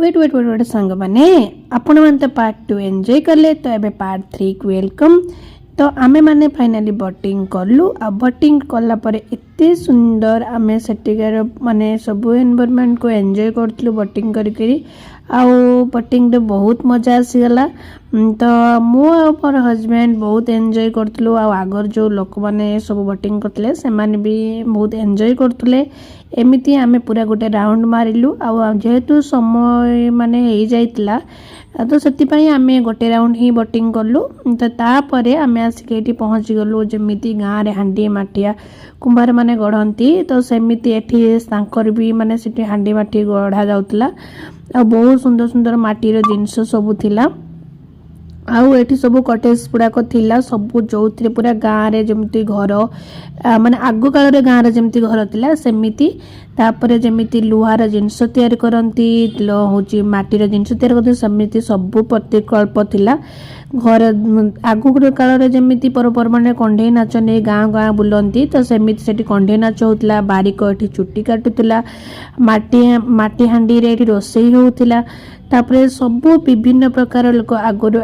Wait wait wait wait सांग मैंने आपण मैंने तो पार्ट 2 एंजॉय कले तो एबे पार्ट 3 को वेलकम। तो आमे माने फाइनाली बोटिंग कलु आ बोटिंग कला परे एते सुंदर आमे सेटिकार माने सब एनवायरनमेंट को एंजॉय करथलु बोटिंग करी करी आउ बोटिंग रे बहुत मजा आसीगला। तो मु और हस्बैंड बहुत एंजॉय करथलु आ आगर जो लोक माने सब बोटिंग करथले से माने भी बहुत एंजॉय करथले। एमिति आमे पूरा गोटे राउंड मारिलु आ जेहेतु समय माने हो जाइतला तो से आमे गोटे राउंड ही बोटिंग कलु। तो तापरे आमे आसिक एठी पहुँची गलु जमिति गाँव रे हांडी माठिया कुंभार माने गढ़ती तो सेमिति एठी तांकर भी माने सेठी हांडी माठी गढ़ा जाउतला आ बहुत सुंदर सुंदर माटीर जिनस सब थिला। आउ एठी सब कटेज गुड़ाक थिला सब जो पूरा गाँव रे जमती घर माने आगु काल रे गाँव रे जमती घर थिला सेमिति तापरे जमिति लुहार जिनस तैयारी करंती होची माटीर जिनस तैयारी करते सेमिति सब प्रतिकल्प थिला। घर आगु काल रे जमिति पर्वपर्वाणी कंढे नाच ने गाँ गाँ बुलंती तो सेमिति सेठी कंढे नाच होतला बारिक एठी चुट्टी काटुतला माटी हांडी रे एठी रोसई होउतला। तापरे सब विभिन्न प्रकार लोक आगुर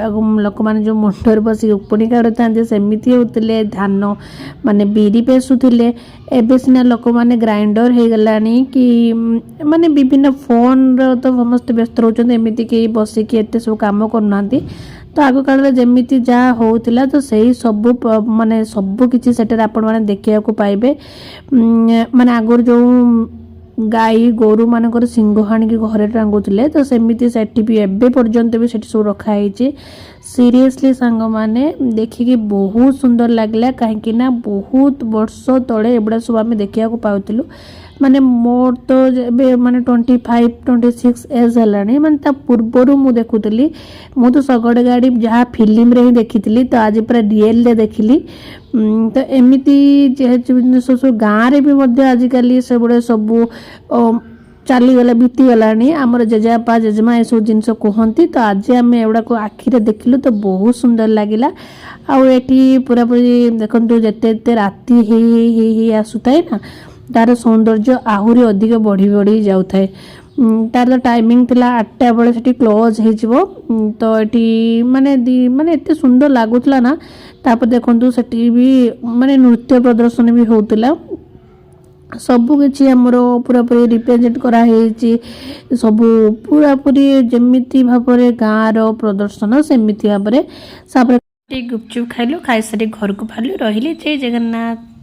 लोक माने जो मुंडर बसी उपणी काढ़ था सेमिति होतले धान माने बीरी पेसुथिले। एबे सिना लोक माने ग्राइंडर हो गलानी कि माने विभिन्न फोन रो तो समस्त व्यस्त रहउछन एमिति के बसी के एते सब काम करनांती। तो आगु काल रे जेमिति जा होउतिला तो सही सब माने सब किछि सेटर आपण माने देखिया को पाइबे। माने आगुर जो गाई गोरु मानकर सिंह हाणी की घरे टांगुले तो सेमिति सेठी भी एबे पर्यंत भी सेठी सब रखा है। सीरियसली सांग माने देखिए बहुत सुंदर लगला कहीं ना बहुत वर्ष तले एबड़ा सब आम देखा पाउलु। माने मोर तो माने 25-26 एज है माने ता पूर्वर मु देखुली मु तो शगड़ गाड़ी जहाँ फिल्म रे ही देखी तो आज पूरा रियल रे देखिली। तो एमिति जेहेतु गाँव रे भी आजिकल से गुड़े सब चलीगला बीतीगला आमर जेजेबापा जेजेमा ये सब जिन कहती। तो आज आम एगुड़ा को आखिरे देखिलु तो बहुत सुंदर लगिला। आठी पूरा पूरी देखु जिते राति ही आसुए ना तार सौंदर्य आहरी अधिक बढ़ी बढ़ी जाऊ थाए। तार तो टाइमिंग थिला 8टा बेले सेठी क्लोज हो तो ये माने माने एते सुंदर लगुला ना। तापर देखु सेठी भी माने नृत्य प्रदर्शन भी होउतिला सबु किछि हमरो पूरा पूरी रिप्रेजेंट करा हेछि सबु पूरा पूरी जेमिति भाबरे गाँ रो प्रदर्शन सेमिति भाबरे साबरे गुपचुप खाइलु खाइ सारी घर को भालु रहिले जय जगन्नाथ।